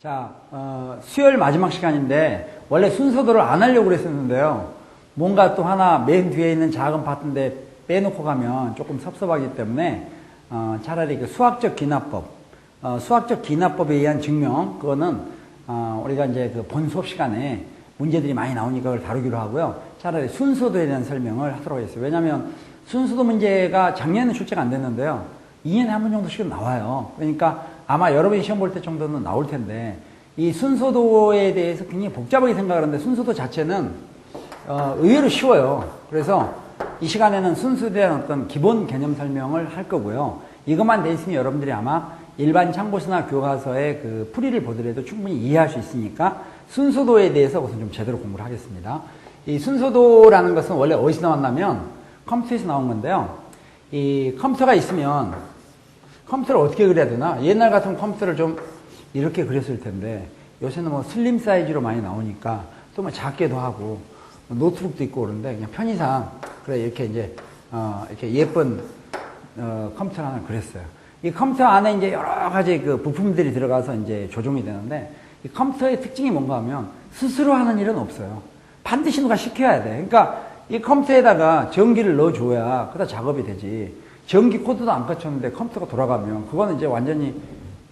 자, 수요일 마지막 시간인데 원래 순서대로 안 하려고 그랬었는데요. 뭔가 또 하나 맨 뒤에 있는 작은 파트인데 빼놓고 가면 조금 섭섭하기 때문에 차라리 그 수학적 기납법, 수학적 기납법에 의한 증명, 그거는 우리가 이제 그 본 수업 시간에 문제들이 많이 나오니까 그걸 다루기로 하고요. 차라리 순서도에 대한 설명을 하도록 하겠습니다. 왜냐하면 순서도 문제가 작년에 출제가 안 됐는데요. 2년에 한 번 정도씩은 나와요. 그러니까 아마 여러분이 시험 볼 때 정도는 나올 텐데, 이 순서도에 대해서 굉장히 복잡하게 생각하는데 순서도 자체는 의외로 쉬워요. 그래서 이 시간에는 순서에 대한 어떤 기본 개념 설명을 할 거고요. 이것만 돼 있으면 여러분들이 아마 일반 참고서나 교과서의 그 풀이를 보더라도 충분히 이해할 수 있으니까 순서도에 대해서 우선 좀 제대로 공부를 하겠습니다. 이 순서도라는 것은 원래 어디서 나왔냐면 컴퓨터에서 나온 건데요. 이 컴퓨터가 있으면 컴퓨터를 어떻게 그려야 되나? 옛날 같은 컴퓨터를 좀 이렇게 그렸을 텐데 요새는 뭐 슬림 사이즈로 많이 나오니까 또 뭐 작게도 하고 노트북도 있고 그런데 그냥 편의상 그래 이렇게 이제 이렇게 예쁜 컴퓨터 하나 그렸어요. 이 컴퓨터 안에 이제 여러 가지 그 부품들이 들어가서 이제 조종이 되는데 이 컴퓨터의 특징이 뭔가 하면 스스로 하는 일은 없어요. 반드시 누가 시켜야 돼. 그러니까 이 컴퓨터에다가 전기를 넣어줘야 그다 작업이 되지. 전기 코드도 안 갖췄는데 컴퓨터가 돌아가면 그거는 이제 완전히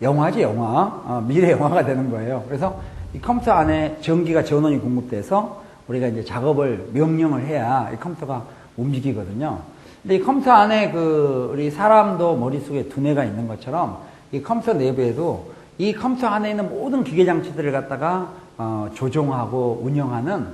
영화지, 영화. 미래 영화가 되는 거예요. 그래서 이 컴퓨터 안에 전기가 전원이 공급돼서 우리가 이제 작업을 명령을 해야 이 컴퓨터가 움직이거든요. 근데 이 컴퓨터 안에 우리 사람도 머릿속에 두뇌가 있는 것처럼 이 컴퓨터 내부에도 이 컴퓨터 안에 있는 모든 기계 장치들을 갖다가 조종하고 운영하는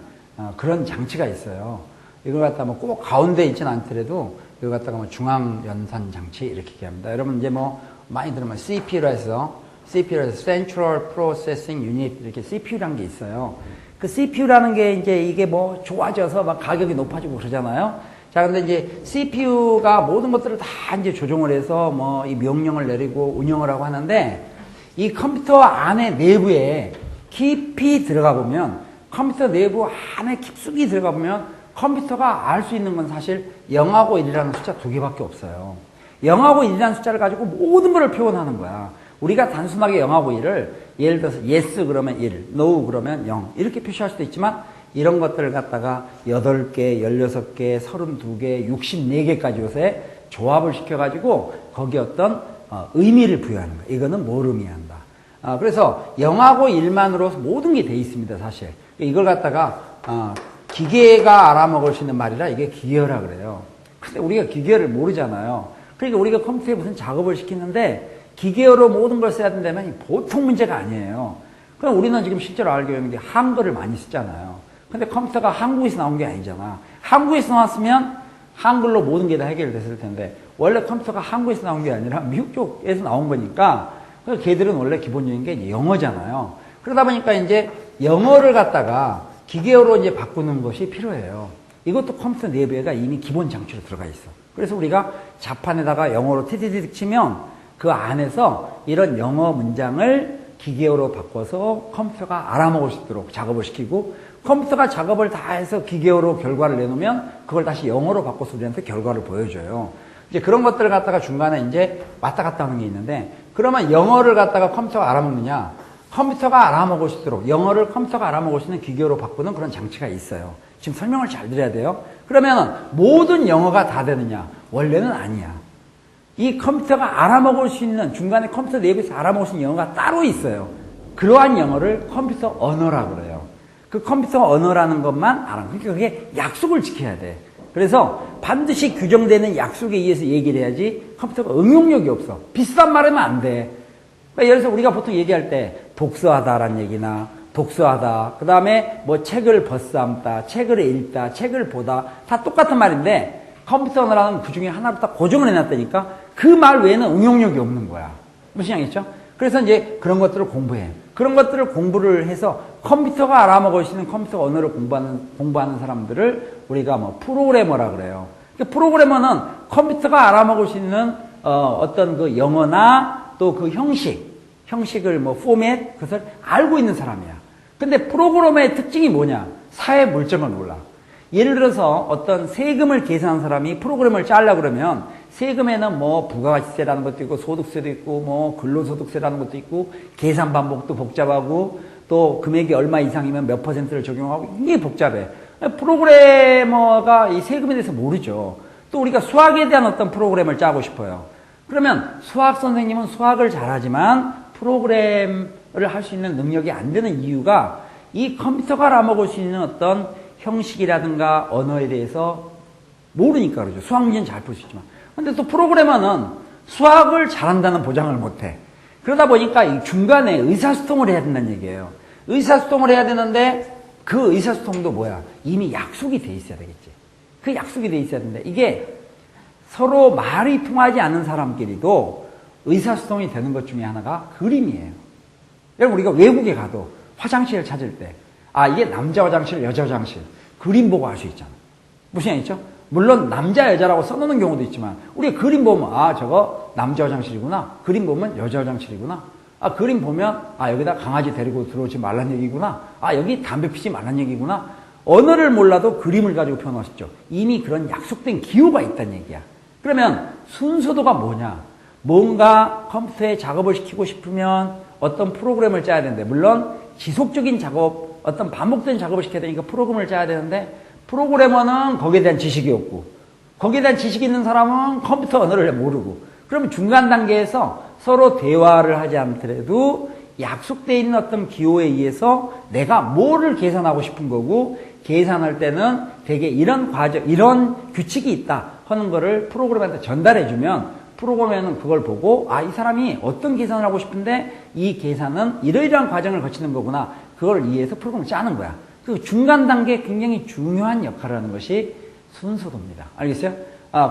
그런 장치가 있어요. 이걸 갖다 뭐 꼭 가운데 있지는 않더라도 이걸 갖다가 뭐 중앙 연산 장치 이렇게 얘기합니다. 여러분 이제 뭐 많이 들으면 CPU라 해서 Central Processing Unit 이렇게 CPU라는 게 있어요. 그 CPU라는 게 이제 이게 뭐 좋아져서 막 가격이 높아지고 그러잖아요. 자, 근데 이제 CPU가 모든 것들을 다 이제 조종을 해서 뭐 이 명령을 내리고 운영을 하고 하는데 이 컴퓨터 안에 내부에 깊이 들어가 보면 컴퓨터 내부 안에 깊숙이 들어가 보면 컴퓨터가 알 수 있는 건 사실 0하고 1이라는 숫자 두 개밖에 없어요. 0하고 1이라는 숫자를 가지고 모든 것을 표현하는 거야. 우리가 단순하게 0하고 1을 예를 들어서 yes 그러면 1, no 그러면 0 이렇게 표시할 수도 있지만 이런 것들을 갖다가 8개, 16개, 32개, 64개까지 요새 조합을 시켜가지고 거기에 어떤 의미를 부여하는 거야. 이거는 뭘 의미한다. 그래서 0하고 1만으로 모든 게 돼 있습니다, 사실. 이걸 갖다가 기계가 알아먹을 수 있는 말이라 이게 기계어라 그래요. 근데 우리가 기계어를 모르잖아요. 그러니까 우리가 컴퓨터에 무슨 작업을 시키는데 기계어로 모든 걸 써야 된다면 보통 문제가 아니에요. 그럼 우리는 지금 실제로 알고 있는 게 한글을 많이 쓰잖아요. 근데 컴퓨터가 한국에서 나온 게 아니잖아. 한국에서 나왔으면 한글로 모든 게 다 해결됐을 텐데 원래 컴퓨터가 한국에서 나온 게 아니라 미국 쪽에서 나온 거니까 걔들은 원래 기본적인 게 이제 영어잖아요. 그러다 보니까 이제 영어를 갖다가 기계어로 이제 바꾸는 것이 필요해요. 이것도 컴퓨터 내부에가 이미 기본 장치로 들어가 있어. 그래서 우리가 자판에다가 영어로 티티틱 치면 그 안에서 이런 영어 문장을 기계어로 바꿔서 컴퓨터가 알아먹을 수 있도록 작업을 시키고 컴퓨터가 작업을 다 해서 기계어로 결과를 내놓으면 그걸 다시 영어로 바꿔서 우리한테 결과를 보여줘요. 이제 그런 것들을 갖다가 중간에 이제 왔다 갔다 하는 게 있는데 그러면 영어를 갖다가 컴퓨터가 알아먹느냐? 컴퓨터가 알아먹을 수 있도록 영어를 컴퓨터가 알아먹을 수 있는 기계어로 바꾸는 그런 장치가 있어요. 지금 설명을 잘 드려야 돼요. 그러면 모든 영어가 다 되느냐? 원래는 아니야. 이 컴퓨터가 알아먹을 수 있는 중간에 컴퓨터 내부에서 알아먹을 수 있는 영어가 따로 있어요. 그러한 영어를 컴퓨터 언어라고 그래요. 그 컴퓨터 언어라는 것만 알아. 그러니까 그게 약속을 지켜야 돼. 그래서 반드시 규정되는 약속에 의해서 얘기를 해야지 컴퓨터가 응용력이 없어. 비슷한 말 하면 안 돼. 그러니까 예를 들어서 우리가 보통 얘기할 때 독서하다라는 얘기나 독서하다, 그 다음에 뭐 책을 벗삼다, 책을 읽다, 책을 보다 다 똑같은 말인데 컴퓨터 언어라는 그 중에 하나로 딱 고정을 해놨다니까 그 말 외에는 응용력이 없는 거야. 무슨 양이죠? 그래서 이제 그런 것들을 공부해. 그런 것들을 공부를 해서 컴퓨터가 알아먹을 수 있는 컴퓨터 언어를 공부하는 사람들을 우리가 뭐 프로그래머라 그래요. 그러니까 프로그래머는 컴퓨터가 알아먹을 수 있는 어떤 그 영어나 또 그 형식을 뭐 포맷 그것을 알고 있는 사람이야. 근데 프로그래머의 특징이 뭐냐? 사회 물정을 몰라. 예를 들어서 어떤 세금을 계산한 사람이 프로그램을 짜려고 그러면 세금에는 뭐 부가가치세라는 것도 있고 소득세도 있고 뭐 근로소득세라는 것도 있고 계산 방법도 복잡하고 또 금액이 얼마 이상이면 몇 퍼센트를 적용하고 이게 복잡해. 프로그래머가 이 세금에 대해서 모르죠. 또 우리가 수학에 대한 어떤 프로그램을 짜고 싶어요. 그러면 수학 선생님은 수학을 잘하지만 프로그램을 할 수 있는 능력이 안 되는 이유가 이 컴퓨터가 알아먹을 수 있는 어떤 형식이라든가 언어에 대해서 모르니까 그러죠. 수학 문제는 잘 풀 수 있지만. 근데 또 프로그래머는 수학을 잘한다는 보장을 못해. 그러다 보니까 이 중간에 의사소통을 해야 된다는 얘기예요. 의사소통을 해야 되는데 그 의사소통도 뭐야? 이미 약속이 돼 있어야 되겠지. 그 약속이 돼 있어야 되는데 이게 서로 말이 통하지 않는 사람끼리도 의사소통이 되는 것 중에 하나가 그림이에요. 여러분 우리가 외국에 가도 화장실을 찾을 때 이게 남자 화장실, 여자 화장실 그림 보고 알 수 있잖아. 무슨 얘기죠? 물론 남자 여자라고 써놓는 경우도 있지만 우리가 그림 보면 저거 남자 화장실이구나. 그림 보면 여자 화장실이구나. 그림 보면 여기다 강아지 데리고 들어오지 말란 얘기구나. 여기 담배 피지 말란 얘기구나. 언어를 몰라도 그림을 가지고 표현할 수 있죠. 이미 그런 약속된 기호가 있다는 얘기야. 그러면 순서도가 뭐냐? 뭔가 컴퓨터에 작업을 시키고 싶으면 어떤 프로그램을 짜야 되는데 물론 지속적인 작업, 어떤 반복된 작업을 시켜야 되니까 프로그램을 짜야 되는데 프로그래머는 거기에 대한 지식이 없고 거기에 대한 지식이 있는 사람은 컴퓨터 언어를 모르고 그러면 중간 단계에서 서로 대화를 하지 않더라도 약속되어 있는 어떤 기호에 의해서 내가 뭐를 계산하고 싶은 거고 계산할 때는 되게 이런 과정, 이런 규칙이 있다 하는 거를 프로그램한테 전달해주면 프로그램에는 그걸 보고 이 사람이 어떤 계산을 하고 싶은데 이 계산은 이러이러한 과정을 거치는 거구나. 그걸 이해해서 프로그램을 짜는 거야. 그 중간 단계에 굉장히 중요한 역할을 하는 것이 순서도입니다. 알겠어요?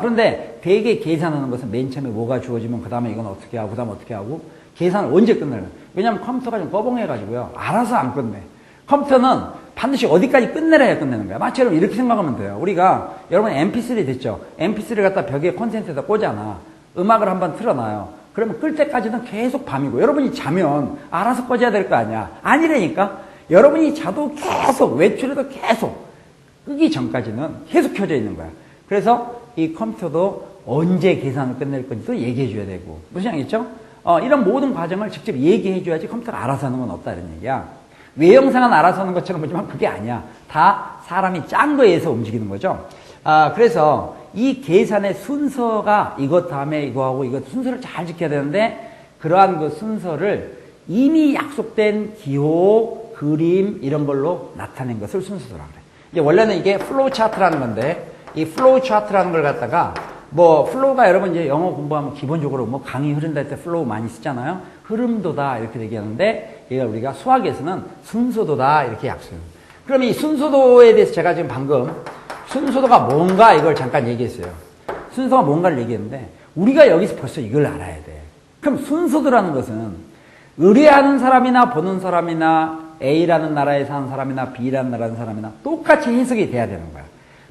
그런데 대개 계산하는 것은 맨 처음에 뭐가 주어지면 그 다음에 이건 어떻게 하고 그 다음에 어떻게 하고 계산을 언제 끝내요? 왜냐하면 컴퓨터가 좀 꺼벙해가지고요. 알아서 안 끝내. 컴퓨터는 반드시 어디까지 끝내려야 끝내는 거야. 마치로 이렇게 생각하면 돼요. 우리가 여러분 MP3 됐죠? MP3를 갖다 벽에 콘센트에다 꽂아놔. 음악을 한번 틀어놔요. 그러면 끌 때까지는 계속 밤이고 여러분이 자면 알아서 꺼져야 될 거 아니야. 아니라니까. 여러분이 자도 계속 외출해도 계속 끄기 전까지는 계속 켜져 있는 거야. 그래서 이 컴퓨터도 언제 계산을 끝낼 건지도 얘기해 줘야 되고 무슨 얘기겠죠? 이런 모든 과정을 직접 얘기해 줘야지 컴퓨터가 알아서 하는 건 없다 이런 얘기야. 외형상은 알아서 하는 것처럼 보지만 그게 아니야. 다 사람이 짠 거에 의해서 움직이는 거죠. 그래서 이 계산의 순서가 이것 다음에 이거하고 이것 순서를 잘 지켜야 되는데 그러한 그 순서를 이미 약속된 기호, 그림 이런 걸로 나타낸 것을 순서도라고 그래. 이제 원래는 이게 플로우 차트라는 건데 이 플로우 차트라는 걸 갖다가 뭐 플로우가 여러분 이제 영어 공부하면 기본적으로 뭐 강의 흐른다 할 때 플로우 많이 쓰잖아요. 흐름도다 이렇게 얘기하는데 얘가 우리가 수학에서는 순서도다 이렇게 약속해요. 그럼 이 순서도에 대해서 제가 지금 방금 순서도가 뭔가 이걸 잠깐 얘기했어요. 순서가 뭔가를 얘기했는데 우리가 여기서 벌써 이걸 알아야 돼. 그럼 순서도라는 것은 의뢰하는 사람이나 보는 사람이나 A라는 나라에 사는 사람이나 B라는 나라에 사는 사람이나 똑같이 해석이 돼야 되는 거야.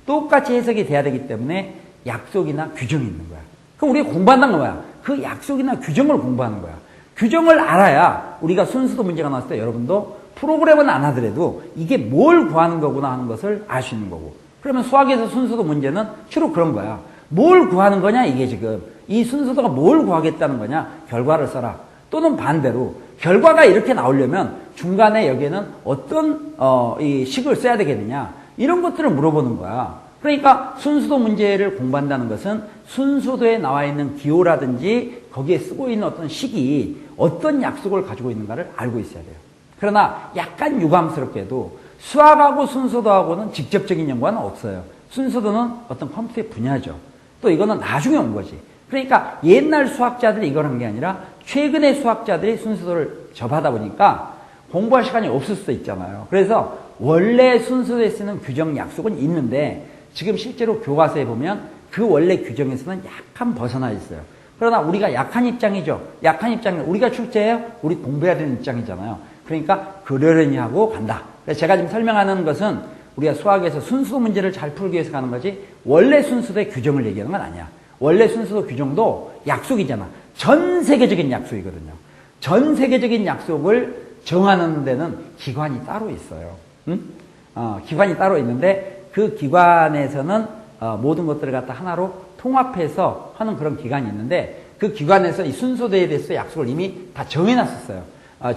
똑같이 해석이 돼야 되기 때문에 약속이나 규정이 있는 거야. 그럼 우리가 공부한다는 거야. 그 약속이나 규정을 공부하는 거야. 규정을 알아야 우리가 순서도 문제가 나왔을 때 여러분도 프로그램은 안 하더라도 이게 뭘 구하는 거구나 하는 것을 알 수 있는 거고. 그러면 수학에서 순서도 문제는 주로 그런 거야. 뭘 구하는 거냐 이게 지금. 이 순서도가 뭘 구하겠다는 거냐. 결과를 써라. 또는 반대로 결과가 이렇게 나오려면 중간에 여기에는 어떤 이 식을 써야 되겠느냐. 이런 것들을 물어보는 거야. 그러니까 순서도 문제를 공부한다는 것은 순서도에 나와 있는 기호라든지 거기에 쓰고 있는 어떤 식이 어떤 약속을 가지고 있는가를 알고 있어야 돼요. 그러나 약간 유감스럽게도 수학하고 순서도하고는 직접적인 연관은 없어요. 순서도는 어떤 컴퓨터의 분야죠. 또 이거는 나중에 온 거지. 그러니까 옛날 수학자들이 이걸 한 게 아니라 최근의 수학자들이 순서도를 접하다 보니까 공부할 시간이 없을 수도 있잖아요. 그래서 원래 순서도에 쓰는 규정 약속은 있는데 지금 실제로 교과서에 보면 그 원래 규정에서는 약간 벗어나 있어요. 그러나 우리가 약한 입장이죠. 약한 입장은 우리가 출제해요. 우리 공부해야 되는 입장이잖아요. 그러니까 그러려니 하고 간다. 그래서 제가 지금 설명하는 것은 우리가 수학에서 순서도 문제를 잘 풀기 위해서 가는 거지 원래 순서도의 규정을 얘기하는 건 아니야. 원래 순서도 규정도 약속이잖아. 전 세계적인 약속이거든요. 전 세계적인 약속을 정하는 데는 기관이 따로 있어요. 응? 기관이 따로 있는데 그 기관에서는 모든 것들을 갖다 하나로 통합해서 하는 그런 기관이 있는데 그 기관에서 이 순서대에 대해서 약속을 이미 다 정해놨었어요.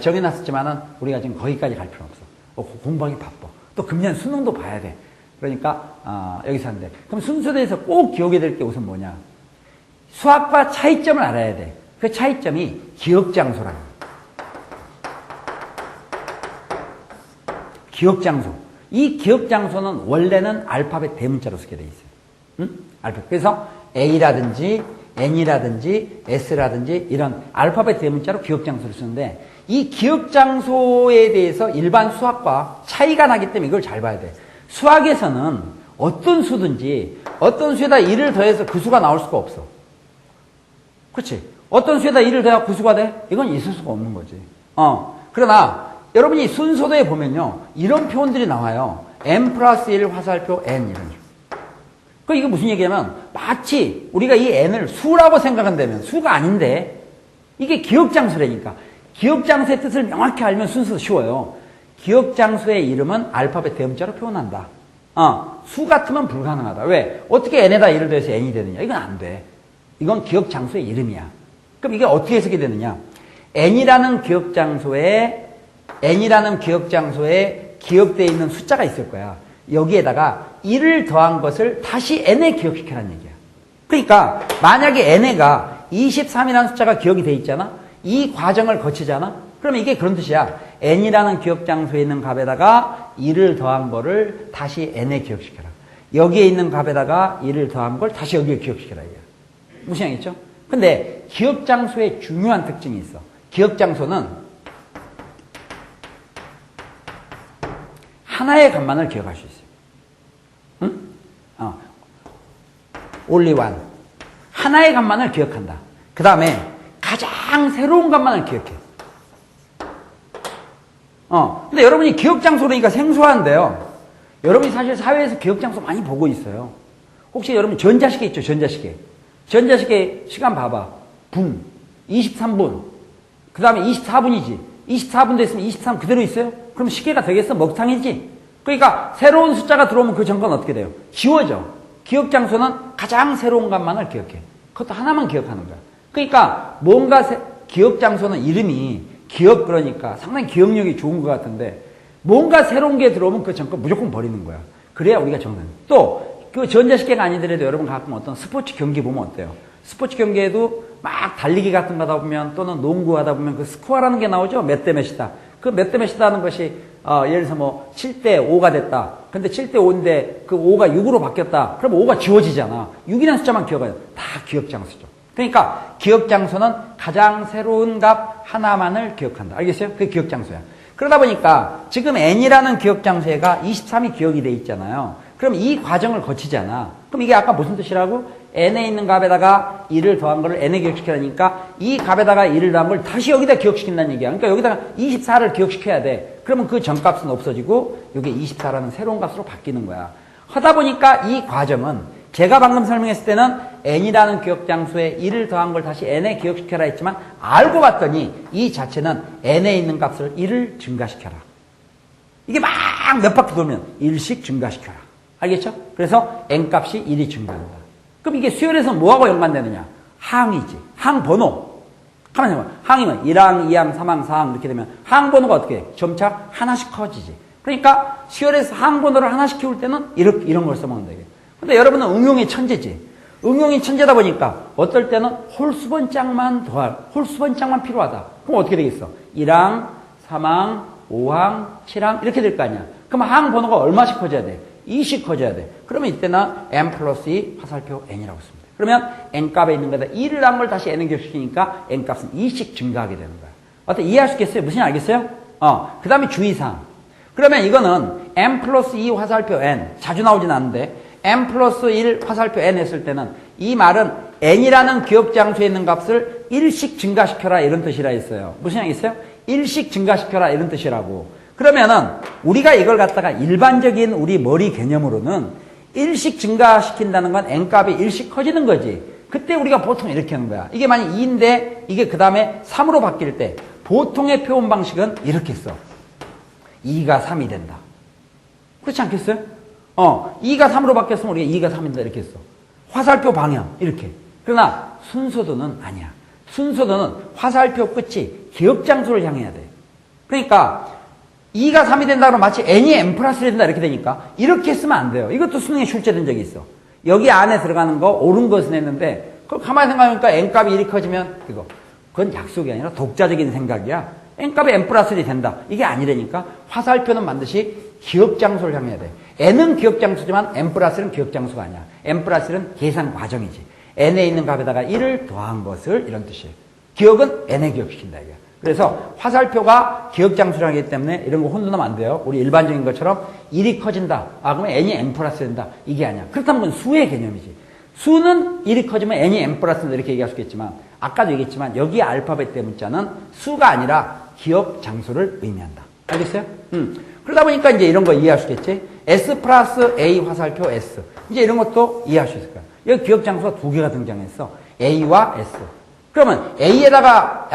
정해놨었지만은 우리가 지금 거기까지 갈 필요는 없어. 공부하기 바빠. 또 금년 수능도 봐야 돼. 그러니까 여기서 하는데 그럼 순서대에서 꼭 기억해야 될 게 우선 뭐냐? 수학과 차이점을 알아야 돼. 그 차이점이 기억장소라는 거야. 기억장소. 이 기억장소는 원래는 알파벳 대문자로 쓰게 돼 있어요. 응? 알파벳. 그래서 A라든지 N이라든지 S라든지 이런 알파벳 대문자로 기억장소를 쓰는데 이 기억장소에 대해서 일반 수학과 차이가 나기 때문에 이걸 잘 봐야 돼. 수학에서는 어떤 수든지 어떤 수에다 1을 더해서 그 수가 나올 수가 없어. 그렇지? 어떤 수에다 1을 더해서 그 수가 돼? 이건 있을 수가 없는 거지. 그러나 여러분이 순서도에 보면요. 이런 표현들이 나와요. n 플러스 1 화살표 n 이런 식으로. 이게 무슨 얘기냐면 마치 우리가 이 n을 수라고 생각한다면 수가 아닌데 이게 기억장소라니까. 기억장소의 뜻을 명확히 알면 순서도 쉬워요. 기억장소의 이름은 알파벳 대문자로 표현한다. 수 같으면 불가능하다. 왜? 어떻게 n에다 1을 더해서 n이 되느냐? 이건 안 돼. 이건 기억장소의 이름이야. 그럼 이게 어떻게 해석이 되느냐? n이라는 기억장소에 기억되어 있는 숫자가 있을 거야. 여기에다가 1을 더한 것을 다시 n에 기억시켜라는 얘기야. 그러니까 만약에 n에가 23이라는 숫자가 기억이 돼 있잖아. 이 과정을 거치잖아. 그러면 이게 그런 뜻이야. n이라는 기억장소에 있는 값에다가 1을 더한 거를 다시 n에 기억시켜라. 여기에 있는 값에다가 1를 더한 걸 다시 여기에 기억시켜라. 이게. 무슨 얘기겠죠? 근데 기억장소에 중요한 특징이 있어. 기억장소는 하나의 값만을 기억할 수 있어요. 응? only one. 하나의 값만을 기억한다. 그 다음에 가장 새로운 값만을 기억해. 근데 여러분이 기억장소라니까 생소한데요. 여러분이 사실 사회에서 기억장소 많이 보고 있어요. 혹시 여러분 전자시계 있죠? 전자시계. 전자시계 시간 봐봐. 분. 23분. 그 다음에 24분이지. 24분 됐으면 23 그대로 있어요? 그럼 시계가 되겠어? 먹탕이지? 그러니까 새로운 숫자가 들어오면 그 전건 어떻게 돼요? 지워져. 기억장소는 가장 새로운 값만을 기억해. 그것도 하나만 기억하는 거야. 그러니까 뭔가 기억장소는 이름이 그러니까 상당히 기억력이 좋은 것 같은데 뭔가 새로운 게 들어오면 그 전건 무조건 버리는 거야. 그래야 우리가 정답. 또 그 전자시계가 아니더라도 여러분 가끔 어떤 스포츠 경기 보면 어때요? 스포츠 경기에도 막 달리기 같은 거 하다 보면 또는 농구 하다 보면 그 스코어라는 게 나오죠? 몇 대 몇이다. 그 몇 대 몇이다 하는 것이 예를 들어서 뭐 7대 5가 됐다. 근데 7대 5인데 그 5가 6으로 바뀌었다. 그럼 5가 지워지잖아. 6이라는 숫자만 기억해요. 다 기억장소죠. 그러니까 기억장소는 가장 새로운 값 하나만을 기억한다. 알겠어요? 그게 기억장소야. 그러다 보니까 지금 n이라는 기억장소가 23이 기억이 돼 있잖아요. 그럼 이 과정을 거치잖아. 그럼 이게 아까 무슨 뜻이라고? n에 있는 값에다가 1을 더한 거를 n에 기억시키라니까 이 값에다가 1을 더한 걸 다시 여기다 기억시킨다는 얘기야. 그러니까 여기다가 24를 기억시켜야 돼. 그러면 그 전값은 없어지고 이게 24라는 새로운 값으로 바뀌는 거야. 하다 보니까 이 과정은 제가 방금 설명했을 때는 n이라는 기억장소에 1을 더한 걸 다시 n에 기억시켜라 했지만 알고 봤더니 이 자체는 n에 있는 값을 1을 증가시켜라. 이게 막 몇 바퀴 돌면 1씩 증가시켜라. 알겠죠? 그래서 n값이 1이 증가한다. 그럼 이게 수열에서 뭐하고 연관되느냐? 항이지. 항번호. 가만히 봐. 항이면 1항, 2항, 3항, 4항 이렇게 되면 항번호가 어떻게 해? 점차 하나씩 커지지. 그러니까 수열에서 항번호를 하나씩 키울 때는 이런 걸 써먹는다. 이게. 근데 여러분은 응용의 천재지. 응용이 천재다 보니까 어떨 때는 홀수번짝만 필요하다. 그럼 어떻게 되겠어? 1항, 3항, 5항, 7항 이렇게 될 거 아니야. 그럼 항번호가 얼마씩 커져야 돼? 2씩 커져야 돼. 그러면 이때는 n 플러스 2 화살표 n이라고 씁니다. 그러면 n값에 있는 거다 1을 한 걸 다시 n을 기억시키니까 n값은 2씩 증가하게 되는 거야. 어때? 이해할 수 있겠어요? 무슨 알겠어요? 그 다음에 주의사항. 그러면 이거는 n 플러스 2 화살표 n 자주 나오진 않는데 n 플러스 1 화살표 n 했을 때는 이 말은 n이라는 기억장소에 있는 값을 1씩 증가시켜라 이런 뜻이라 했어요. 무슨 얘기 있어요? 1씩 증가시켜라 이런 뜻이라고. 그러면은 우리가 이걸 갖다가 일반적인 우리 머리 개념으로는 1씩 증가시킨다는 건 n값이 1씩 커지는 거지. 그때 우리가 보통 이렇게 하는 거야. 이게 만약 2인데 이게 그 다음에 3으로 바뀔 때 보통의 표현 방식은 이렇게 써. 2가 3이 된다. 그렇지 않겠어요? 2가 3으로 바뀌었으면 우리가 2가 3인다 이렇게 했어. 화살표 방향 이렇게. 그러나 순서도는 아니야. 순서도는 화살표 끝이 기억 장소를 향해야 돼. 그러니까 2가 3이 된다 그러면 마치 n이 n 플러스 1이 된다 이렇게 되니까 이렇게 쓰면 안 돼요. 이것도 수능에 출제된 적이 있어. 여기 안에 들어가는 거 옳은 것은 했는데 그걸 가만히 생각해보니까 n값이 1이 커지면 그건 약속이 아니라 독자적인 생각이야. n값이 n 플러스 1이 된다. 이게 아니라니까 화살표는 반드시 기억 장소를 향해야 돼. n은 기억 장소지만 n 플러스 1은 기억 장소가 아니야. n 플러스 1은 계산 과정이지. n에 있는 값에다가 1을 더한 것을 이런 뜻이에요. 기억은 n에 기억시킨다 이게. 그래서 화살표가 기억 장소를 하기 때문에 이런 거 혼돈하면 안 돼요. 우리 일반적인 것처럼 1이 커진다. 그러면 n이 n 플러스 된다. 이게 아니야. 그렇다면 그건 수의 개념이지. 수는 1이 커지면 n이 n 플러스 된다 이렇게 얘기할 수 있겠지만 아까도 얘기했지만 여기 알파벳 대 문자는 수가 아니라 기억 장소를 의미한다. 알겠어요? 그러다 보니까 이제 이런 거 이해할 수 있겠지? S 플러스 A 화살표 S. 이제 이런 것도 이해할 수 있을 거야. 여기 기억 장소가 두 개가 등장했어. A와 S. 그러면 S에다가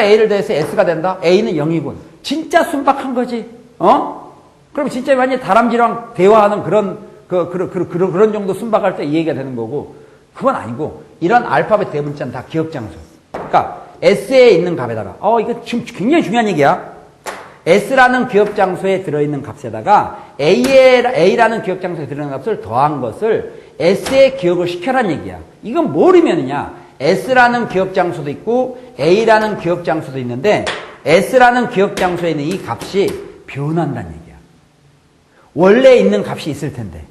A를 더해서 S가 된다? A는 0이군. 진짜 순박한 거지. 그럼 진짜 완전히 다람쥐랑 대화하는 그런 정도 순박할 때 이 얘기가 되는 거고, 그건 아니고, 이런 알파벳 대문자는 다 기억 장소. 그러니까, S에 있는 값에다가, 이거 지금 굉장히 중요한 얘기야. S라는 기억 장소에 들어있는 값에다가 A라는 기억 장소에 들어있는 값을 더한 것을 S의 기억을 시켜란 얘기야. 이건 뭘 의미하느냐? S라는 기억 장소도 있고 A라는 기억 장소도 있는데 S라는 기억 장소에 있는 이 값이 변한다는 얘기야. 원래 있는 값이 있을 텐데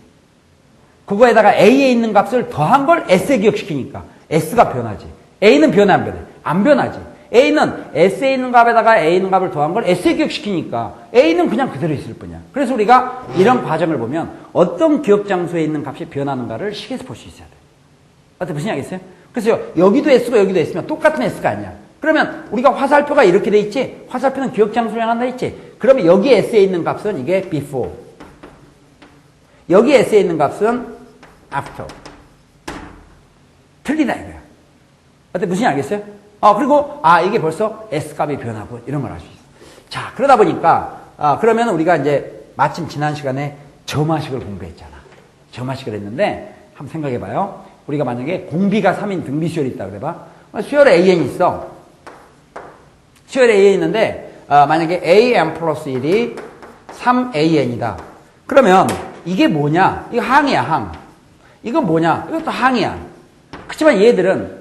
그거에다가 A에 있는 값을 더한 걸 S에 기억시키니까 S가 변하지. A는 변해 안 변해? 안 변하지. A는 S에 있는 값에다가 A에 있는 값을 더한 걸 S에 기억시키니까 A는 그냥 그대로 있을 뿐이야. 그래서 우리가 이런 과정을 보면 어떤 기억 장소에 있는 값이 변하는가를 식에서 볼 수 있어야 돼. 어때? 무슨 얘기겠어요? 그래서 여기도 S고 여기도 S면 똑같은 S가 아니야. 그러면 우리가 화살표가 이렇게 돼 있지? 화살표는 기억 장소를 향한다 했지? 그러면 여기 S에 있는 값은 이게 before. 여기 S에 있는 값은 after. 틀리다 이거야. 어때? 무슨 얘기 알겠어요? 그리고 이게 벌써 S값이 변하고 이런 걸 알 수 있어. 자, 그러다 보니까 그러면 우리가 이제 마침 지난 시간에 점화식을 공부했잖아. 점화식을 했는데 한번 생각해 봐요. 우리가 만약에 공비가 3인 등비 수열이 있다 그래 봐. 수열에 AN이 있어. 수열에 AN이 있는데 만약에 AN 플러스 1이 3AN이다. 그러면 이게 뭐냐? 이거 항이야, 항. 이건 뭐냐? 이것도 항이야. 그렇지만 얘들은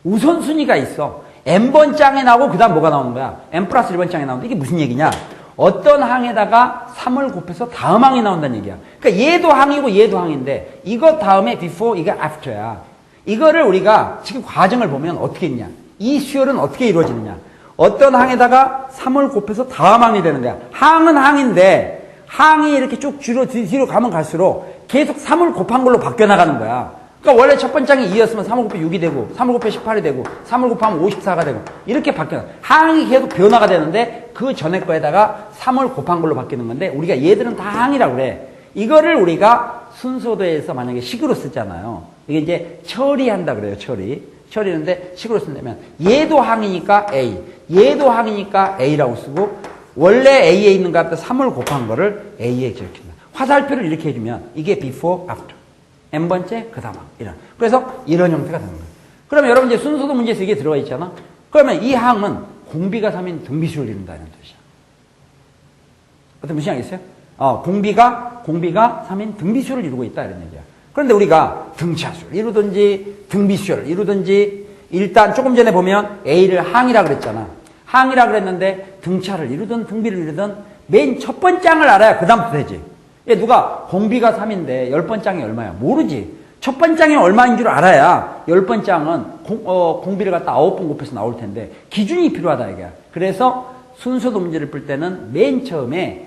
우선순위가 있어. n번 짱에 나오고 그 다음 뭐가 나오는 거야? n 플러스 1번 짱에 나오는데 이게 무슨 얘기냐? 어떤 항에다가 3을 곱해서 다음 항이 나온다는 얘기야. 그러니까 얘도 항이고 얘도 항인데 이거 다음에 before, 이거 after야. 이거를 우리가 지금 과정을 보면 어떻게 했냐? 이 수열은 어떻게 이루어지느냐? 어떤 항에다가 3을 곱해서 다음 항이 되는 거야. 항은 항인데 항이 이렇게 쭉 뒤로 가면 갈수록 계속 3을 곱한 걸로 바뀌어 나가는 거야. 그러니까 원래 첫 번째 항이 2였으면 3을 곱해 6이 되고 3을 곱해 18이 되고 3을 곱하면 54가 되고 이렇게 바뀌어요. 항이 계속 변화가 되는데 그 전에 거에다가 3을 곱한 걸로 바뀌는 건데 우리가 얘들은 다 항이라고 그래. 이거를 우리가 순서도에서 만약에 식으로 쓰잖아요. 이게 이제 처리한다 그래요. 처리는데 식으로 쓴다면 얘도 항이니까 A, 얘도 항이니까 A라고 쓰고 원래 A에 있는 값도 3을 곱한 거를 A에 기억한다. 화살표를 이렇게 해주면 이게 before, after. n번째, 그 다음 이런. 그래서 이런 형태가 되는 거예요. 그러면 여러분 이제 순서도 문제에서 이게 들어가 있잖아. 그러면 이 항은 공비가 3인 등비수를 이룬다는 뜻이야. 어떤 무슨 얘기겠어요? 공비가 3인 등비수를 이루고 있다 이런 얘기야. 그런데 우리가 등차수를 이루든지 등비수를 이루든지 일단 조금 전에 보면 A를 항이라 그랬잖아. 항이라 그랬는데 등차를 이루든 등비를 이루든 맨 첫 번째 항을 알아야 그 다음부터 되지. 누가 공비가 3인데 10번째 항이 얼마야? 모르지. 첫 번째 항이 얼마인 줄 알아야 10번째 항은 공비를 갖다 9번 곱해서 나올 텐데 기준이 필요하다 이게. 그래서 순서도 문제를 풀 때는 맨 처음에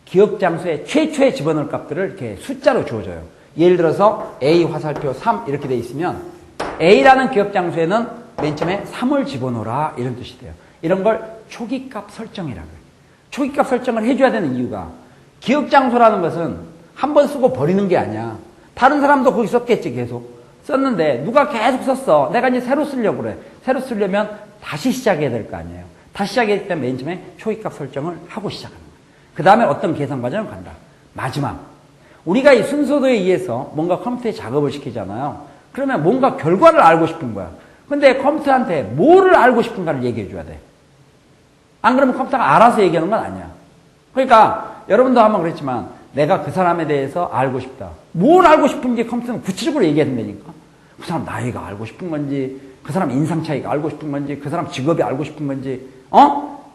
기억 장소에 최초에 집어넣을 값들을 이렇게 숫자로 주어져요. 예를 들어서 A 화살표 3 이렇게 돼 있으면 A라는 기억 장소에는 맨 처음에 3을 집어넣어라 이런 뜻이 돼요. 이런 걸 초기값 설정이라고 해요. 초기값 설정을 해줘야 되는 이유가 기억 장소라는 것은 한 번 쓰고 버리는 게 아니야. 다른 사람도 거기 썼겠지, 계속. 썼는데, 누가 계속 썼어. 내가 이제 새로 쓰려고 그래. 새로 쓰려면 다시 시작해야 될 거 아니에요. 다시 시작해야 되면 맨 처음에 초기값 설정을 하고 시작하는 거야. 그 다음에 어떤 계산 과정을 간다. 마지막. 우리가 이 순서도에 의해서 뭔가 컴퓨터에 작업을 시키잖아요. 그러면 뭔가 결과를 알고 싶은 거야. 근데 컴퓨터한테 뭐를 알고 싶은가를 얘기해 줘야 돼. 안 그러면 컴퓨터가 알아서 얘기하는 건 아니야. 그러니까 여러분도 한번 그랬지만 내가 그 사람에 대해서 알고 싶다. 뭘 알고 싶은지 컴퓨터는 구체적으로 얘기해야 된다니까. 그 사람 나이가 알고 싶은 건지, 그 사람 인상 차이가 알고 싶은 건지, 그 사람 직업이 알고 싶은 건지,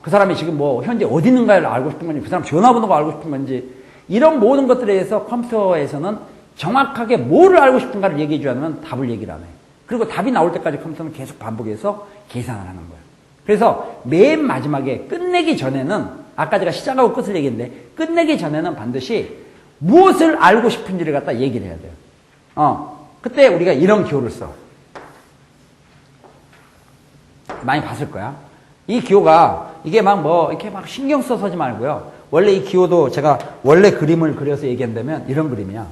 그 사람이 지금 뭐 현재 어디 있는가를 알고 싶은 건지, 그 사람 전화번호가 알고 싶은 건지, 이런 모든 것들에 대해서 컴퓨터에서는 정확하게 뭐를 알고 싶은가를 얘기해 줘야 하면 답을 얘기를 안 해. 그리고 답이 나올 때까지 컴퓨터는 계속 반복해서 계산을 하는 거예요. 그래서 맨 마지막에 끝내기 전에는, 아까 제가 시작하고 끝을 얘기했는데, 끝내기 전에는 반드시 무엇을 알고 싶은지를 갖다 얘기를 해야 돼요. 그때 우리가 이런 기호를 써. 많이 봤을 거야. 이 기호가, 이게 이렇게 막 신경 써서 하지 말고요. 원래 이 기호도 제가 원래 그림을 그려서 얘기한다면 이런 그림이야.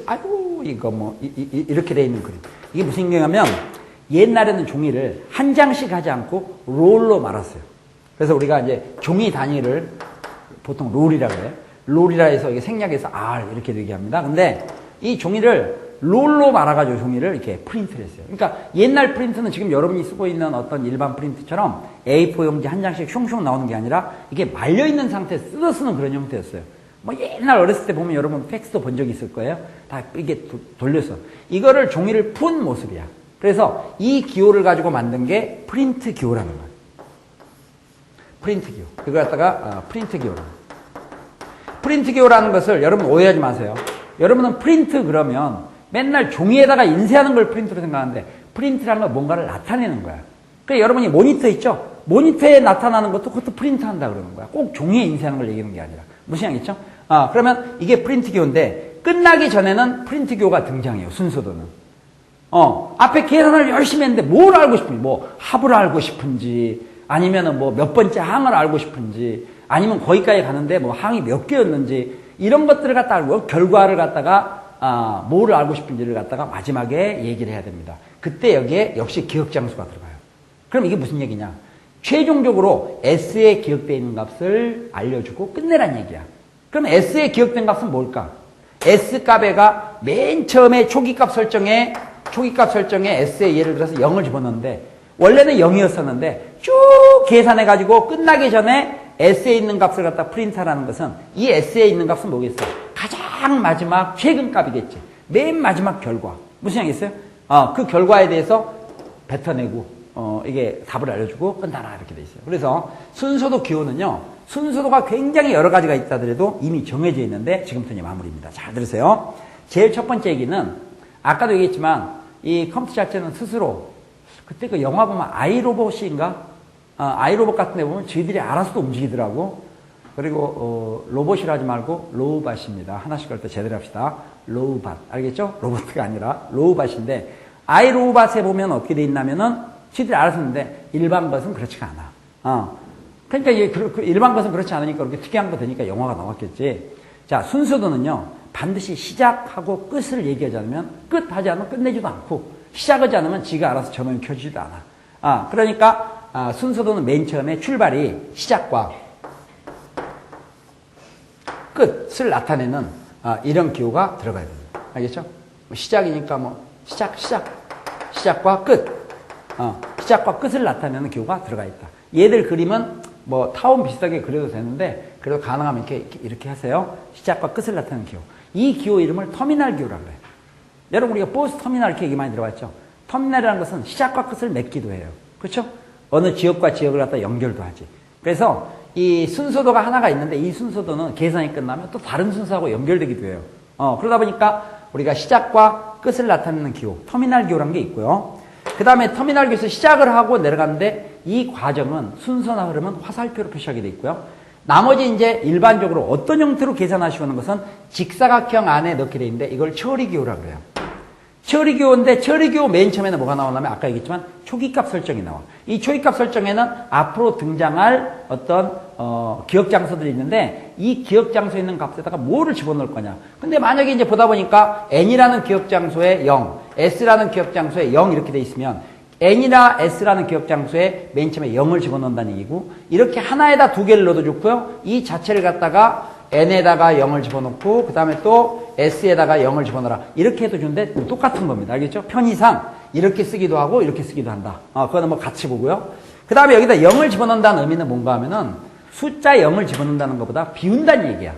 아이고, 이렇게 돼 있는 그림. 이게 무슨 의미냐면, 옛날에는 종이를 한 장씩 하지 않고 롤로 말았어요. 그래서 우리가 이제 종이 단위를 보통 롤이라 그래요. 롤이라 해서 이게 생략해서 R 이렇게 얘기합니다. 근데 이 종이를 롤로 말아가지고 종이를 이렇게 프린트를 했어요. 그러니까 옛날 프린트는 지금 여러분이 쓰고 있는 어떤 일반 프린트처럼 A4 용지 한 장씩 슝슝 나오는 게 아니라 이게 말려있는 상태에서 뜯어 쓰는 그런 형태였어요. 옛날 어렸을 때 보면 여러분 팩스도 본 적이 있을 거예요. 다 이게 돌려서. 이거를 종이를 푼 모습이야. 그래서 이 기호를 가지고 만든 게 프린트 기호라는 거예요. 프린트 기호. 이걸 갖다가 프린트 기호라는 거예요. 프린트 기호라는 것을 여러분 오해하지 마세요. 여러분은 프린트 그러면 맨날 종이에다가 인쇄하는 걸 프린트로 생각하는데, 프린트라는 건 뭔가를 나타내는 거야. 그러니까 여러분이 모니터 있죠? 모니터에 나타나는 것도 그것도 프린트한다 그러는 거야. 꼭 종이에 인쇄하는 걸 얘기하는 게 아니라. 무슨 얘기겠죠? 그러면 이게 프린트 기호인데, 끝나기 전에는 프린트 기호가 등장해요. 순서도는. 앞에 계산을 열심히 했는데 뭘 알고 싶은지, 합을 알고 싶은지, 아니면은 몇 번째 항을 알고 싶은지, 아니면 거기까지 가는데 항이 몇 개였는지, 이런 것들을 갖다 알고, 결과를 갖다가, 뭐를 알고 싶은지를 갖다가 마지막에 얘기를 해야 됩니다. 그때 여기에 역시 기억 장수가 들어가요. 그럼 이게 무슨 얘기냐? 최종적으로 S에 기억되어 있는 값을 알려주고 끝내란 얘기야. 그럼 S에 기억된 값은 뭘까? S 값에가 맨 처음에 초기값 설정에 S에 예를 들어서 0을 집어넣는데, 원래는 0이었었는데 쭉 계산해가지고 끝나기 전에 S에 있는 값을 갖다 프린트하라는 것은, 이 S에 있는 값은 뭐겠어? 가장 마지막 최근 값이겠지. 맨 마지막 결과. 무슨 얘기겠어요? 그 결과에 대해서 뱉어내고 이게 답을 알려주고 끝나라 이렇게 돼 있어요. 그래서 순서도 기호는요, 순서도가 굉장히 여러 가지가 있다 하더라도 이미 정해져 있는데 지금부터 이제 마무리입니다. 잘 들으세요. 제일 첫 번째 얘기는, 아까도 얘기했지만 이 컴퓨터 자체는 스스로, 그때 그 영화 보면 아이로봇인가? 아이로봇 같은 데 보면 저희들이 알아서도 움직이더라고. 그리고 로봇이라 하지 말고 로우밭입니다. 하나씩 할 때 제대로 합시다. 로우밭. 알겠죠? 로봇가 아니라 로우밭인데, 아이로우밭에 보면 어떻게 돼 있냐면은 저희들이 알아서 했는데 일반 것은 그렇지가 않아. 그러니까 일반 것은 그렇지 않으니까 그렇게 특이한 거 되니까 영화가 나왔겠지. 자, 순서도는요, 반드시 시작하고 끝을 얘기하지 않으면, 끝 하지 않으면 끝내지도 않고, 시작하지 않으면 지가 알아서 전원이 켜지지도 않아. 그러니까 순서도는 맨 처음에 출발이 시작과 끝을 나타내는 이런 기호가 들어가야 됩니다. 알겠죠? 시작이니까 시작과 끝. 시작과 끝을 나타내는 기호가 들어가 있다. 얘들 그림은 타원 비슷하게 그려도 되는데, 그래도 가능하면 이렇게 하세요. 시작과 끝을 나타내는 기호. 이 기호 이름을 터미널 기호라고 해요. 여러분, 우리가 버스 터미널 이렇게 얘기 많이 들어봤죠? 터미널이라는 것은 시작과 끝을 맺기도 해요. 그렇죠? 어느 지역과 지역을 갖다 연결도 하지. 그래서 이 순서도가 하나가 있는데, 이 순서도는 계산이 끝나면 또 다른 순서하고 연결되기도 해요. 그러다 보니까 우리가 시작과 끝을 나타내는 기호, 터미널 기호라는 게 있고요. 그 다음에 터미널 기호에서 시작을 하고 내려가는데, 이 과정은 순서나 흐름은 화살표로 표시하게 돼 있고요. 나머지 이제 일반적으로 어떤 형태로 계산하시는 것은 직사각형 안에 넣게 돼 있는데, 이걸 처리 기호라고 그래요. 처리 기호인데, 처리 기호 맨 처음에는 뭐가 나오냐면, 아까 얘기했지만 초기값 설정이 나와. 이 초기값 설정에는 앞으로 등장할 어떤 기억 장소들이 있는데, 이 기억 장소에 있는 값에다가 뭐를 집어넣을 거냐. 근데 만약에 이제 보다 보니까 n이라는 기억 장소에 0, s라는 기억 장소에 0 이렇게 돼 있으면, n이나 s라는 기억 장소에 맨 처음에 0을 집어넣는다는 얘기고, 이렇게 하나에다 두 개를 넣어도 좋고요. 이 자체를 갖다가 n에다가 0을 집어넣고 그 다음에 또 s에다가 0을 집어넣어라. 이렇게 해도 좋은데 똑같은 겁니다. 알겠죠? 편의상 이렇게 쓰기도 하고 이렇게 쓰기도 한다. 그거는 뭐 같이 보고요. 그 다음에 여기다 0을 집어넣는다는 의미는 뭔가 하면은 숫자 0을 집어넣는다는 것보다 비운다는 얘기야.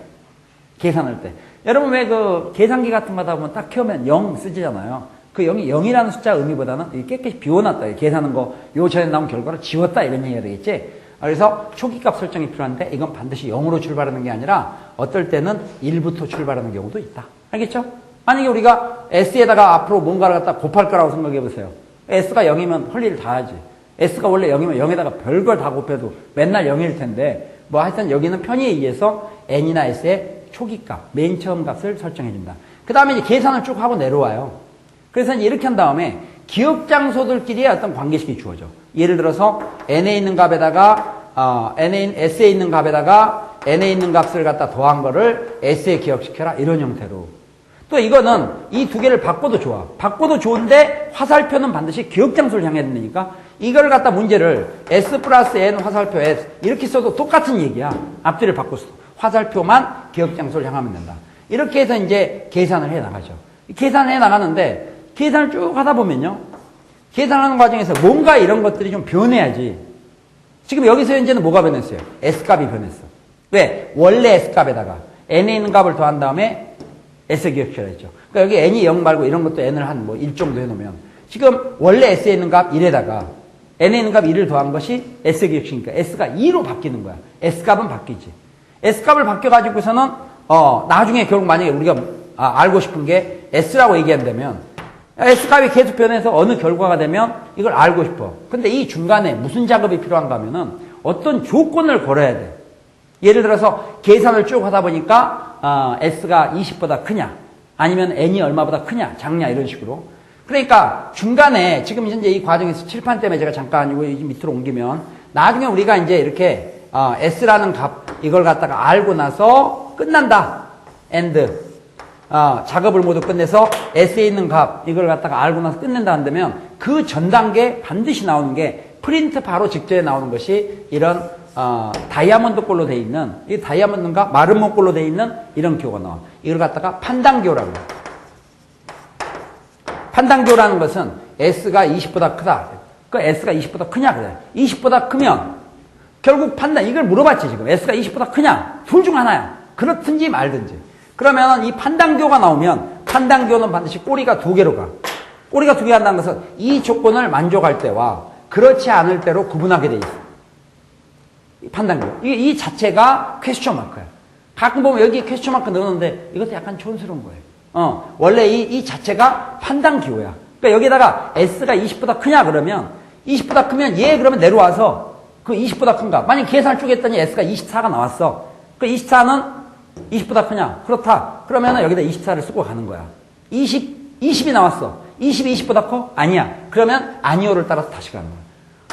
계산할 때. 여러분 왜 그 계산기 같은 거 하다 보면 딱 켜면 0 쓰잖아요. 그 0이 0이라는 숫자 의미보다는 깨끗이 비워놨다. 계산하는 거, 요 전에 나온 결과를 지웠다. 이런 얘기가 되겠지. 그래서 초기값 설정이 필요한데 이건 반드시 0으로 출발하는 게 아니라 어떨 때는 1부터 출발하는 경우도 있다. 알겠죠? 만약에 우리가 S에다가 앞으로 뭔가를 갖다 곱할 거라고 생각해 보세요. S가 0이면 할 일을 다 하지. S가 원래 0이면 0에다가 별걸 다 곱해도 맨날 0일 텐데 뭐 하여튼 여기는 편의에 의해서 N이나 S의 초기값, 맨 처음 값을 설정해 준다. 그 다음에 이제 계산을 쭉 하고 내려와요. 그래서 이제 이렇게 한 다음에 기억 장소들끼리의 어떤 관계식이 주어져. 예를 들어서 n에 있는 값에다가 S에 있는 값에다가 n에 있는 값을 갖다 더한 거를 S에 기억시켜라. 이런 형태로. 또 이거는 이 두 개를 바꿔도 좋아. 바꿔도 좋은데 화살표는 반드시 기억 장소를 향해야 된다니까. 이걸 갖다 문제를 S 플러스 N 화살표 S 이렇게 써도 똑같은 얘기야. 앞뒤를 바꿨어. 화살표만 기억 장소를 향하면 된다. 이렇게 해서 이제 계산을 해 나가죠. 계산을 해 나가는데 계산을 쭉 하다 보면요. 계산하는 과정에서 뭔가 이런 것들이 좀 변해야지. 지금 여기서 현재는 뭐가 변했어요? S값이 변했어. 왜? 원래 S값에다가 N에 있는 값을 더한 다음에 S 기억시켜야 했죠. 그러니까 여기 N이 0 말고 이런 것도 N을 한 뭐 1 정도 해놓으면 지금 원래 S에 있는 값 1에다가 N에 있는 값 1을 더한 것이 S 기억시키니까 S가 2로 바뀌는 거야. S값은 바뀌지. S값을 바뀌어가지고서는 나중에 결국 만약에 우리가 알고 싶은 게 S라고 얘기한다면 S값이 계속 변해서 어느 결과가 되면 이걸 알고 싶어. 근데 이 중간에 무슨 작업이 필요한가 하면은 어떤 조건을 걸어야 돼. 예를 들어서 계산을 쭉 하다 보니까 S가 20보다 크냐 아니면 N이 얼마보다 크냐 작냐 이런 식으로. 그러니까 중간에 지금 현재 이 과정에서 칠판 때문에 제가 잠깐 이거 밑으로 옮기면 나중에 우리가 이제 이렇게 S라는 값 이걸 갖다가 알고 나서 끝난다. end. 작업을 모두 끝내서 S에 있는 값 이걸 갖다가 알고 나서 끝낸다 한다면 그 전 단계에 반드시 나오는 게 프린트 바로 직전에 나오는 것이 이런 다이아몬드 꼴로 돼 있는 이 다이아몬드인가 마르모 꼴로 돼 있는 이런 기호가 나와. 이걸 갖다가 판단기호라고 해요. 판단기호라는 것은 S가 20보다 크다. 그 S가 20보다 크냐 그래. 20보다 크면 결국 판단 이걸 물어봤지 지금. S가 20보다 크냐? 둘 중 하나야. 그렇든지 말든지. 그러면 이 판단기호가 나오면 판단기호는 반드시 꼬리가 두 개로 가. 꼬리가 두 개 간다는 것은 이 조건을 만족할 때와 그렇지 않을 때로 구분하게 돼 있어. 이 판단기호. 이 자체가 퀘스천 마크야. 가끔 보면 여기 퀘스천 마크 넣었는데 이것도 약간 촌스러운 거예요. 원래 이 자체가 판단기호야. 그러니까 여기다가 S가 20보다 크냐 그러면 20보다 크면 얘 그러면 내려와서 그 20보다 큰가? 만약 계산을 쭉 했더니 S가 24가 나왔어. 그 24는 20보다 크냐? 그렇다. 그러면 여기다 24를 쓰고 가는 거야. 20이 나왔어. 20이 20보다 커? 아니야. 그러면 아니오를 따라서 다시 가는 거야.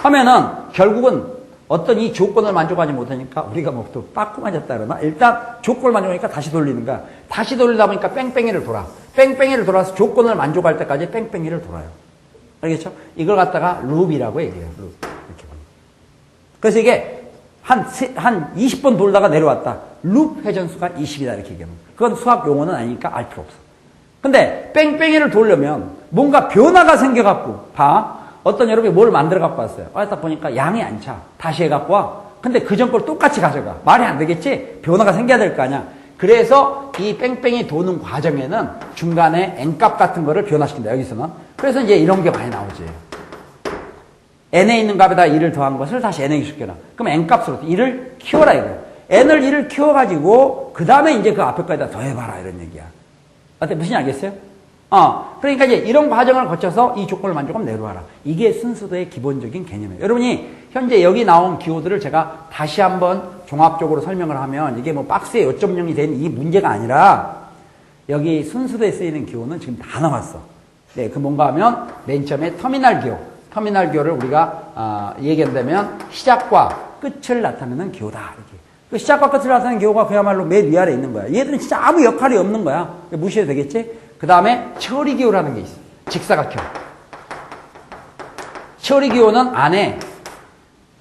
하면은 결국은 어떤 이 조건을 만족하지 못하니까 우리가 뭐 또 빠꾸 맞았다 그러나 일단 조건을 만족하니까 다시 돌리는 거야. 다시 돌리다 보니까 뺑뺑이를 돌아. 뺑뺑이를 돌아서 조건을 만족할 때까지 뺑뺑이를 돌아요. 알겠죠? 이걸 갖다가 룹이라고 얘기해요. 룹. 이렇게 보면. 그래서 이게 한 20번 돌다가 내려왔다. 룹 회전수가 20이다 이렇게 얘기하는 거예요. 그건 수학 용어는 아니니까 알 필요 없어. 근데 뺑뺑이를 돌려면 뭔가 변화가 생겨갖고 봐. 어떤 여러분이 뭘 만들어 갖고 왔어요. 딱 보니까 양이 안 차. 다시 해갖고 와. 근데 그 전 걸 똑같이 가져가. 말이 안 되겠지? 변화가 생겨야 될 거 아니야. 그래서 이 뺑뺑이 도는 과정에는 중간에 n값 같은 거를 변화시킨다. 여기서는. 그래서 이제 이런 게 많이 나오지. n에 있는 값에다 1을 더한 것을 다시 n에 시켜라. 그럼 n값으로 1을 키워라 이거야. n을 1을 키워가지고 그 다음에 이제 그 앞에 거에다 더해봐라 이런 얘기야. 어때? 무슨 알겠어요? 그러니까 이제 이런 과정을 거쳐서 이 조건을 만족하면 내려와라. 이게 순수도의 기본적인 개념이에요. 여러분이 현재 여기 나온 기호들을 제가 다시 한번 종합적으로 설명을 하면 이게 뭐 박스에 요점 0이 된 이 문제가 아니라 여기 순수도에 쓰이는 기호는 지금 다 나왔어. 네, 그 뭔가 하면 맨 처음에 터미널 기호. 터미널 기호를 우리가 얘기한다면 시작과 끝을 나타내는 기호다. 이렇게. 그 시작과 끝을 나타내는 기호가 그야말로 맨 위아래에 있는 거야. 얘들은 진짜 아무 역할이 없는 거야. 무시해도 되겠지? 그 다음에 처리기호라는 게 있어. 직사각형. 처리기호는 안에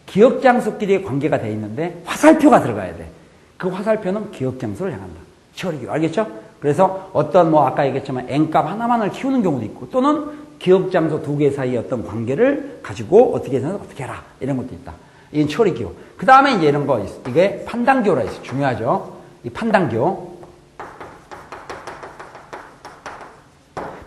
기억장소끼리의 관계가 돼 있는데 화살표가 들어가야 돼. 그 화살표는 기억장소를 향한다. 처리기호. 알겠죠? 그래서 어떤 뭐 아까 얘기했지만 n값 하나만을 키우는 경우도 있고 또는 기억장소 두 개 사이의 어떤 관계를 가지고 어떻게 해서 어떻게 해라. 이런 것도 있다. 이건 처리기호. 그 다음에 이제 이런 거 있어. 이게 판단기호라 있어. 중요하죠? 이 판단기호.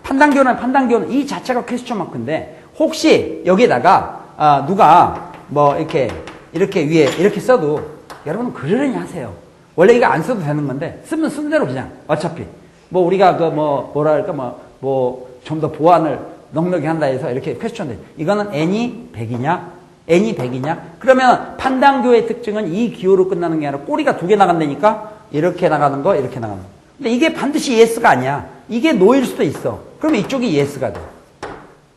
판단기호는 이 자체가 퀘스천 마크인데 혹시 여기에다가 누가 뭐 이렇게 위에 이렇게 써도 여러분은 그러려니 하세요. 원래 이거 안 써도 되는 건데 쓰면 쓴 대로 그냥 어차피 뭐 우리가 그 뭐 뭐랄까 뭐 좀 더 보완을 넉넉히 한다 해서 이렇게 퀘스천 돼. 이거는 n이 100이냐? 그러면 판단기호의 특징은 이 기호로 끝나는 게 아니라 꼬리가 두 개 나간다니까 이렇게 나가는 거, 이렇게 나가는 거. 근데 이게 반드시 yes가 아니야. 이게 no일 수도 있어. 그러면 이쪽이 yes가 돼.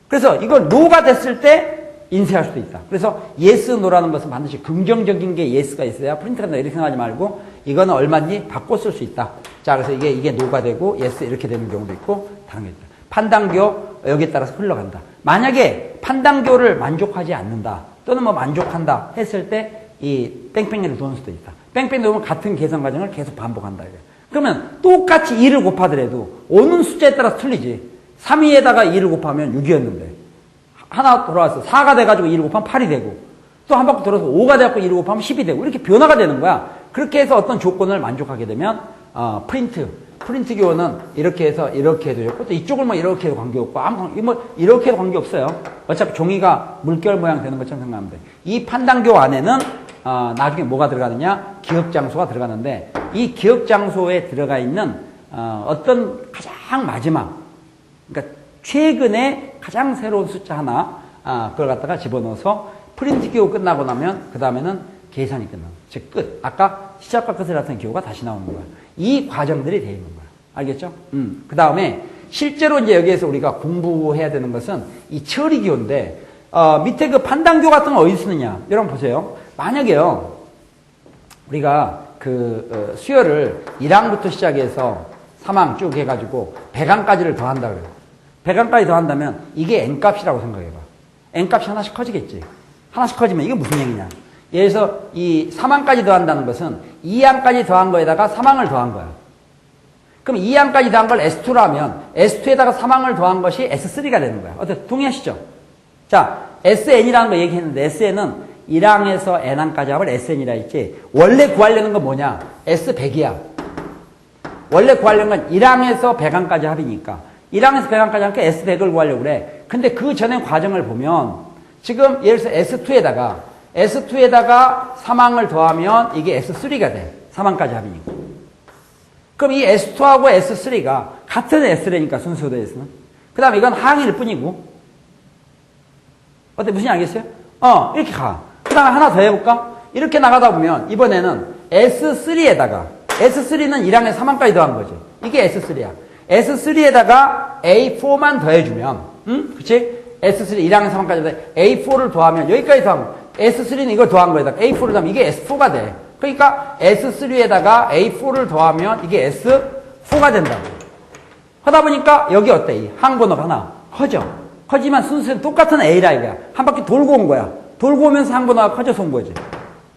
그래서 이걸 no가 됐을 때 인쇄할 수도 있다. 그래서 yes, no라는 것은 반드시 긍정적인 게 yes가 있어야 프린트가 된다. 이렇게 생각하지 말고 이거는 얼마인지 바꿔 쓸 수 있다. 자, 그래서 이게 no가 되고 yes 이렇게 되는 경우도 있고 다른 게 있다. 판단기호 여기에 따라서 흘러간다. 만약에 판단기호를 만족하지 않는다. 또는 뭐 만족한다 했을 때 이 뺑뺑이를 도는 수도 있다. 뺑뺑이 도면 같은 계산 과정을 계속 반복한다. 그러면 똑같이 2를 곱하더라도 오는 숫자에 따라서 틀리지. 3위에다가 2를 곱하면 6이었는데 하나 돌아와서 4가 돼가지고 2를 곱하면 8이 되고 또 한 바퀴 돌아서 5가 돼갖고 2를 곱하면 10이 되고 이렇게 변화가 되는 거야. 그렇게 해서 어떤 조건을 만족하게 되면 프린트 기호는 이렇게 해서 이렇게 해도 좋고 또 이쪽을 뭐 이렇게 해도 관계없고 뭐 이렇게 해도 관계없어요. 어차피 종이가 물결 모양 되는 것처럼 생각하면 돼. 이 판단기호 안에는 나중에 뭐가 들어가느냐? 기억장소가 들어가는데 이 기억장소에 들어가 있는 어떤 가장 마지막 그러니까 최근에 가장 새로운 숫자 하나 그걸 갖다가 집어넣어서 프린트 기호 끝나고 나면 그 다음에는 계산이 끝나는 즉 끝. 아까 시작과 끝을 나타낸 기호가 다시 나오는 거야. 이 과정들이 되어 있는 거야. 알겠죠? 그 다음에 실제로 이제 여기에서 우리가 공부해야 되는 것은 이 처리 기호인데 밑에 그 판단기호 같은 거 어디 쓰느냐? 여러분 보세요. 만약에요 우리가 그 수열을 1항부터 시작해서 3항 쭉 해가지고 100항까지를 더한다 그래요. 100항까지 더한다면 이게 n값이라고 생각해봐. n값이 하나씩 커지겠지. 하나씩 커지면 이게 무슨 얘기냐? 예를 들어서 이 3항까지 더한다는 것은 2항까지 더한 거에다가 3항을 더한 거야. 그럼 2항까지 더한 걸 S2로 하면 S2에다가 3항을 더한 것이 S3가 되는 거야. 어때? 동의하시죠? 자, SN이라는 거 얘기했는데 SN은 1항에서 n항까지 합을 SN이라 했지. 원래 구하려는 건 뭐냐? S100이야. 원래 구하려는 건 1항에서 100항까지 합이니까. 1항에서 100항까지 하니까 S100을 구하려고 그래. 근데 그 전에 과정을 보면 지금 예를 들어서 S2에다가 3항을 더하면 이게 S3가 돼. 3항까지 합이니까. 그럼 이 S2하고 S3가 같은 S래니까 순서도에서는. 그 다음에 이건 항일 뿐이고. 어때? 무슨 알겠어요? 이렇게 가. 그 다음에 하나 더 해볼까? 이렇게 나가다 보면 이번에는 S3에다가 S3는 1항에 3항까지 더한 거지. 이게 S3야. S3에다가 A4만 더해주면 그치? S3 1항에 3항까지 더해 A4를 더하면 여기까지 더하면 S3는 이걸 더한 거에다가 A4를 더하면 이게 S4가 돼. 그러니까 S3에다가 A4를 더하면 이게 S4가 된다고. 하다 보니까 여기 어때? 이 항번호가 하나 커져. 커지만 순서는 똑같은 A라 이거야. 한 바퀴 돌고 온 거야. 돌고 오면서 항번호가 커져서 온 거지.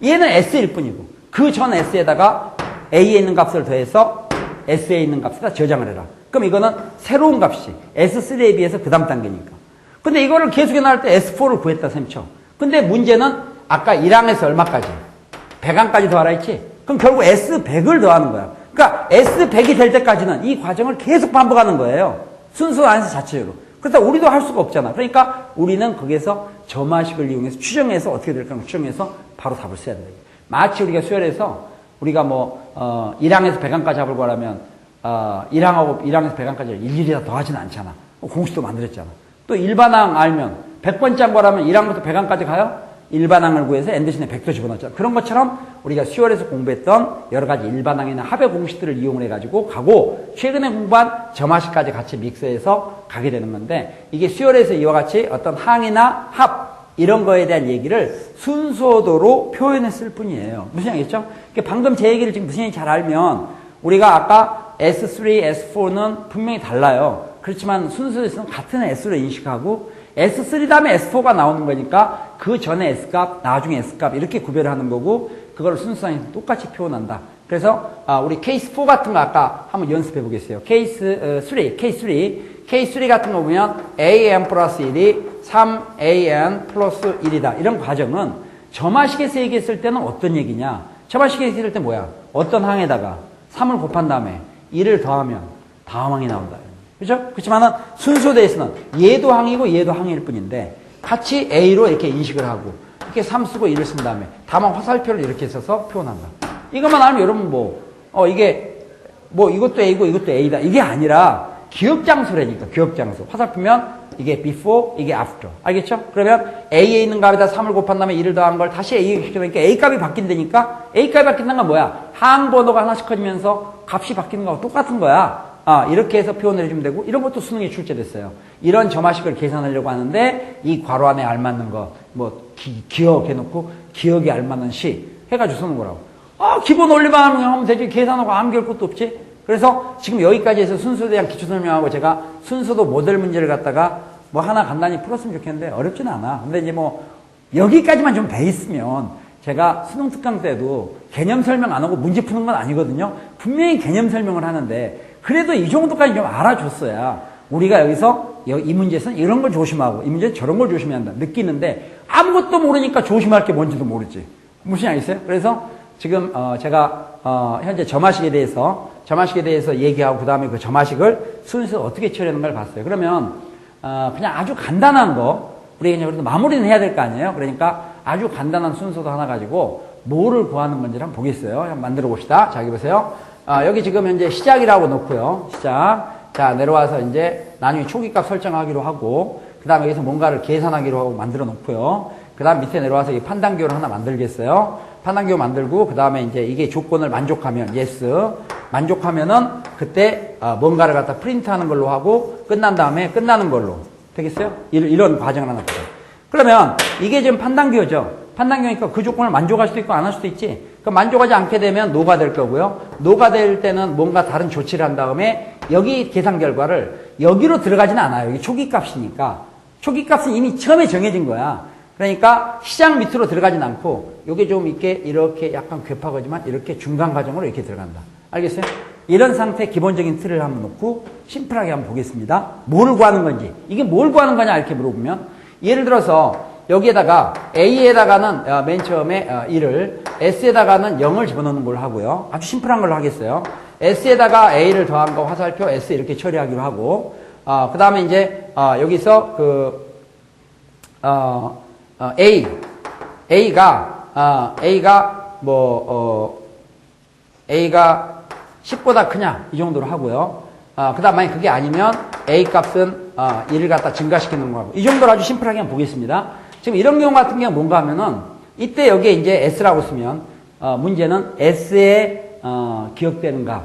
얘는 S일 뿐이고 그 전 S에다가 A에 있는 값을 더해서 S에 있는 값에다 저장을 해라. 그럼 이거는 새로운 값이지. S3에 비해서 그 다음 단계니까. 근데 이거를 계속해 나갈 때 S4를 구했다 셈 쳐. 근데 문제는 아까 1항에서 얼마까지? 100항까지 더하라 했지? 그럼 결국 S100을 더하는 거야. 그러니까 S100이 될 때까지는 이 과정을 계속 반복하는 거예요. 순서 안에서 자체적으로. 그래서 우리도 할 수가 없잖아. 그러니까 우리는 거기에서 점화식을 이용해서 추정해서 어떻게 될까 추정해서 바로 답을 써야 된다. 마치 우리가 수열에서 우리가 뭐 1항에서 100항까지 합을 구하려면 1항에서 100항까지 일일이 다 더하지는 않잖아. 공식도 만들었잖아. 또 일반항 알면 100번째 한 거라면 1항부터 100항까지 가요? 일반항을 구해서 n 대신에 100도 집어넣었잖아. 그런 것처럼 우리가 수열에서 공부했던 여러 가지 일반항이나 합의 공식들을 이용을 해가지고 가고 최근에 공부한 점화식까지 같이 믹스해서 가게 되는 건데 이게 수열에서 이와 같이 어떤 항이나 합 이런 거에 대한 얘기를 순서도로 표현했을 뿐이에요. 무슨 얘기겠죠? 방금 제 얘기를 지금 무슨 얘기인지 잘 알면 우리가 아까 S3, S4는 분명히 달라요. 그렇지만 순서에서는 같은 S로 인식하고 S3 다음에 S4가 나오는 거니까 그 전에 S값, 나중에 S값 이렇게 구별을 하는 거고 그걸 순서상에서 똑같이 표현한다. 그래서 우리 케이스 4 같은 거 아까 한번 연습해 보겠어요. 케이스 3 같은 거 보면 AN 플러스 1이 3AN 플러스 1이다. 이런 과정은 점화식에서 얘기했을 때는 어떤 얘기냐? 점화식에서 얘기할 때 뭐야? 어떤 항에다가 3을 곱한 다음에 1을 더하면 다음 항이 나온다. 그죠? 그렇지만은 순서대에서는 얘도 항이고 얘도 항일 뿐인데 같이 A로 이렇게 인식을 하고 이렇게 3 쓰고 1을 쓴 다음에 다만 화살표를 이렇게 써서 표현한다. 이것만 알면 여러분 이게 이것도 A고 이것도 A다. 이게 아니라 기억장소라니까, 기억장소. 화살표면 이게 before, 이게 after. 알겠죠? 그러면 A에 있는 값에다 3을 곱한 다음에 1을 더한 걸 다시 A에 시켜놓으니까 A 값이 바뀐다니까? A 값이 바뀐다는 건 뭐야? 항 번호가 하나씩 커지면서 값이 바뀌는 거하고 똑같은 거야. 이렇게 해서 표현을 해주면 되고, 이런 것도 수능에 출제됐어요. 이런 점화식을 계산하려고 하는데, 이 괄호 안에 알맞는 거, 기억해놓고, 기억에 알맞는 시, 해가지고 쓰는 거라고. 기본 원리만 하면 되지. 계산하고 암기할 것도 없지? 그래서 지금 여기까지 해서 순서에 대한 기초 설명하고 제가 순서도 모델 문제를 갖다가 하나 간단히 풀었으면 좋겠는데 어렵지는 않아. 근데 이제 여기까지만 좀 돼 있으면 제가 수능 특강 때도 개념 설명 안 하고 문제 푸는 건 아니거든요. 분명히 개념 설명을 하는데 그래도 이 정도까지 좀 알아줬어야 우리가 여기서 이 문제에서는 이런 걸 조심하고 이 문제는 저런 걸 조심해야 한다 느끼는데 아무것도 모르니까 조심할 게 뭔지도 모르지. 무슨 알겠어요? 그래서 지금 제가 현재 점화식에 대해서 얘기하고 그 다음에 그 점화식을 순서로 어떻게 처리하는가를 봤어요. 그러면 그냥 아주 간단한 거 우리 그냥 그래도 마무리는 해야 될 거 아니에요. 그러니까 아주 간단한 순서도 하나 가지고 뭐를 구하는 건지를 한번 보겠어요. 한번 만들어 봅시다. 자, 여기 보세요. 여기 지금 현재 시작이라고 놓고요. 시작. 자, 내려와서 이제 나중에 초기값 설정하기로 하고 그 다음에 여기서 뭔가를 계산하기로 하고 만들어 놓고요. 그 다음 밑에 내려와서 이 판단기호를 하나 만들겠어요. 판단기호 만들고 그 다음에 이제 이게 조건을 만족하면 yes 만족하면은 그때 뭔가를 갖다 프린트하는 걸로 하고 끝난 다음에 끝나는 걸로 되겠어요? 이런 과정을 하나 보자. 그러면 이게 지금 판단기호죠. 판단기호니까 그 조건을 만족할 수도 있고 안 할 수도 있지. 그럼 만족하지 않게 되면 노가 될 거고요. 노가 될 때는 뭔가 다른 조치를 한 다음에 여기 계산 결과를 여기로 들어가지는 않아요. 여기 초기값이니까. 초기값은 이미 처음에 정해진 거야. 그러니까 시작 밑으로 들어가진 않고 요게 좀 이렇게 약간 괴팍하지만 이렇게 중간 과정으로 이렇게 들어간다. 알겠어요? 이런 상태의 기본적인 틀을 한번 놓고 심플하게 한번 보겠습니다. 뭘 구하는 건지. 이게 뭘 구하는 거냐 이렇게 물어보면 예를 들어서 여기에다가 A에다가는 맨 처음에 1을 S에다가는 0을 집어넣는 걸로 하고요. 아주 심플한 걸로 하겠어요. S에다가 A를 더한 거 화살표 S 이렇게 처리하기로 하고 그 다음에 이제 여기서 A가 10보다 크냐 이 정도로 하고요. 그 다음 만약 그게 아니면 A 값은 1을 갖다 증가시키는 거고 이 정도로 아주 심플하게 한번 보겠습니다. 지금 이런 경우 같은 경우 뭔가 하면은 이때 여기에 이제 S라고 쓰면 문제는 S에 기억되는 값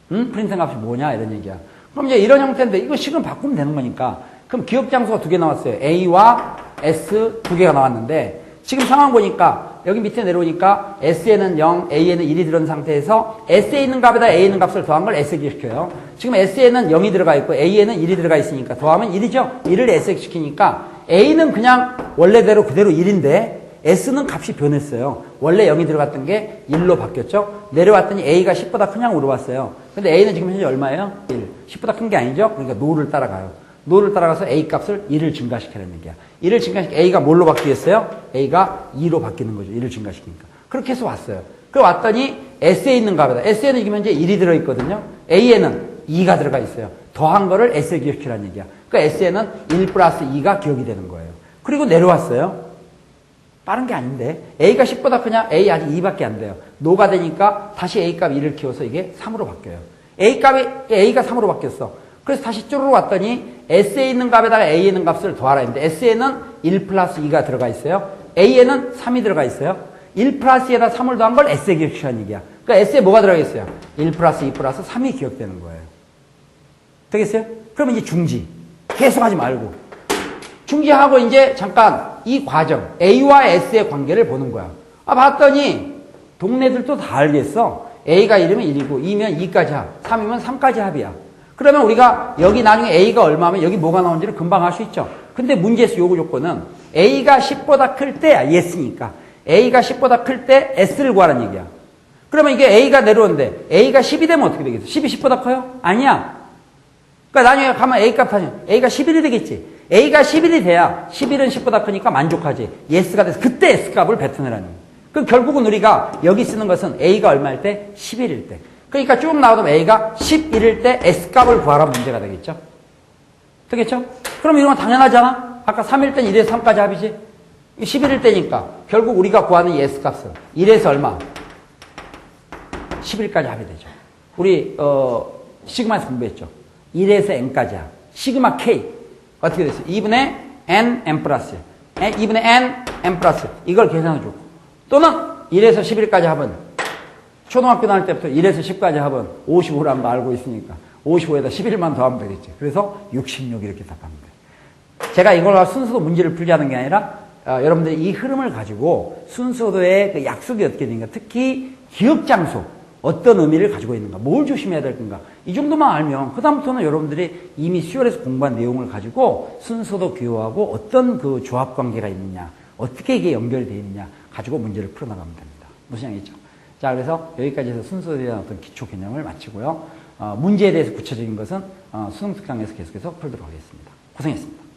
프린트 값이 뭐냐 이런 얘기야. 그럼 이제 이런 형태인데 이거 식은 바꾸면 되는 거니까 그럼 기억 장소가 두 개 나왔어요. A와 S 두 개가 나왔는데 지금 상황 보니까 여기 밑에 내려오니까 S에는 0, A에는 1이 들어온 상태에서 S에 있는 값에다 A에 있는 값을 더한 걸 S에 기억시켜요. 지금 S에는 0이 들어가 있고 A에는 1이 들어가 있으니까 더하면 1이죠. 1을 S에 시키니까 A는 그냥 원래대로 그대로 1인데 S는 값이 변했어요. 원래 0이 들어갔던 게 1로 바뀌었죠. 내려왔더니 A가 10보다 크냐고 물어봤어요. 근데 A는 지금 현재 얼마예요? 1. 10보다 큰 게 아니죠? 그러니까 노를 따라가요. 노를 따라가서 A 값을 1을 증가시키라는 얘기야. 1을 증가시키니까 A가 뭘로 바뀌겠어요? A가 2로 바뀌는 거죠. 1을 증가시키니까. 그렇게 해서 왔어요. 그래 왔더니 S에 있는 값에다. S에는 지금 현재 1이 들어있거든요. A에는 2가 들어가 있어요. 더한 거를 S에 기억시키라는 얘기야. 그러니까 S에는 1 플러스 2가 기억이 되는 거예요. 그리고 내려왔어요. 빠른 게 아닌데 A가 10보다 크냐? A 아직 2밖에 안 돼요. 노가 되니까 다시 A 값 2를 키워서 이게 3으로 바뀌어요. A가 3으로 바뀌었어. 그래서 다시 쪼르르 왔더니 S에 있는 값에다가 A에 있는 값을 더하라 했는데 S에는 1 플러스 2가 들어가 있어요. A에는 3이 들어가 있어요. 1 플러스 2에다 3을 더한 걸 S에 기억시키라는 얘기야. 그러니까 S에 뭐가 들어가 있어요? 1 플러스 2 플러스 3이 기억되는 거예요. 되겠어요? 그러면 이제 중지. 계속 하지 말고. 중지하고 이제 잠깐 이 과정 A와 S의 관계를 보는 거야. 봤더니 동네들도 다 알겠어. A가 1이면 1이고 2면 2까지 합, 3이면 3까지 합이야. 그러면 우리가 여기 나중에 A가 얼마면 여기 뭐가 나온지를 금방 알 수 있죠. 근데 문제에서 요구 조건은 A가 10보다 클 때야. S니까. A가 10보다 클 때 S를 구하라는 얘기야. 그러면 이게 A가 내려오는데 A가 10이 되면 어떻게 되겠어? 10이 10보다 커요? 아니야. 그러니까 나중에 가면 A 값 하면 A가 11이 되겠지. A가 11이 돼야 11은 10보다 크니까 만족하지. S가 돼서 그때 S값을 뱉어내라는 거예요. 그럼 결국은 우리가 여기 쓰는 것은 A가 얼마일 때? 11일 때. 그러니까 쭉 나오면 A가 11일 때 S값을 구하라 문제가 되겠죠? 되겠죠? 그럼 이런 건 당연하잖아? 아까 3일 땐 1에서 3까지 합이지? 11일 때니까 결국 우리가 구하는 이 S값은 1에서 얼마? 10일까지 합이 되죠. 우리 시그마에서 공부했죠. 1에서 n까지야. 시그마 k 어떻게 됐어요? 2분의 n, n 플러스 2분의 n, n 플러스 이걸 계산해 주고 또는 1에서 11까지 합은 초등학교 다닐 때부터 1에서 10까지 합은 55라는 거 알고 있으니까 55에다 11만 더하면 되겠지. 그래서 66 이렇게 답하면 돼. 제가 이걸 순서도 문제를 풀자는 게 아니라 여러분들이 이 흐름을 가지고 순서도의 그 약속이 어떻게 되는가, 특히 기억 장소 어떤 의미를 가지고 있는가, 뭘 조심해야 될 건가, 이 정도만 알면 그다음부터는 여러분들이 이미 수열에서 공부한 내용을 가지고 순서도 기호하고 어떤 그 조합 관계가 있느냐, 어떻게 이게 연결되어 있느냐 가지고 문제를 풀어나가면 됩니다. 무슨 얘기죠? 자, 그래서 여기까지 해서 순서에 대한 어떤 기초 개념을 마치고요. 문제에 대해서 구체적인 것은 수능 특강에서 계속해서 풀도록 하겠습니다. 고생했습니다.